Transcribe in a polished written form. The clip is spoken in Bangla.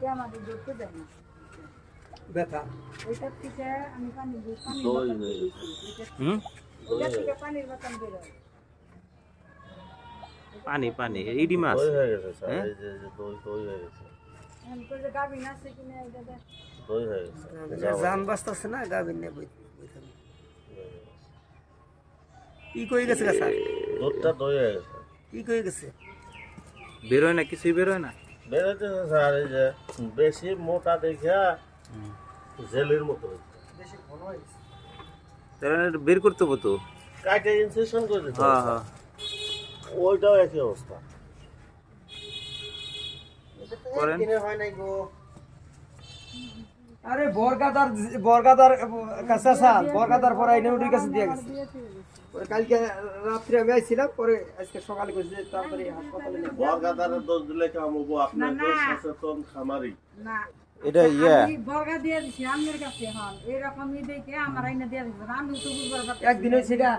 এটা আমাদের ধরতে দেয় না ব্যথা ওইটার থেকে আমি পানি দিই দই হয়ে ওইটার থেকে পানির মতন বেরোয় পানি পানি ইডি মাছ দই হয়ে গেছে স্যার হ্যাঁ? এই যে দই দই হয়ে গেছে আমি করে গাবিন আছে কিনা এটা দেখ দই হয়ে গেছে জান বাঁচতেছে না গাবিন নিয়ে কি কই গেছে গা স্যার দুধটা দই হয়ে গেছে কি কই গেছে বেরোয় না কিছুই বেরোয় না বেরোতেছে স্যার এই যে বেশি মোটা দেখে জেলের মতো হয়েছে তাহলে এটা বের করতে হবো তো কাটে ইনসেকশন করে দিতে হ্যাঁ হবে, হ্যাঁ স্যার। ওইটাও একই অবস্থা করেন আরে বরগাদার কাছে স্যার বরগাদার পরে আইনে কাছে দিয়ে গেছে পরে কালকে রাত্রে আমি আইছিলাম পরে আজকে সকালে কইছে যে তাড়াতাড়ি হাসপাতালে নিয়ে বরগাদারের দোষ দিলে কামবো আপনার না, দোষ না। সচেতন খামারি না এটা ইয়া আমি বর্গা দিয়ে দিছি আপনার কাছে হন এরকমই দেখে আমার আইনা দিয়ে দিছি আমি তো বুঝবার পারছি একদিন হইছে এটা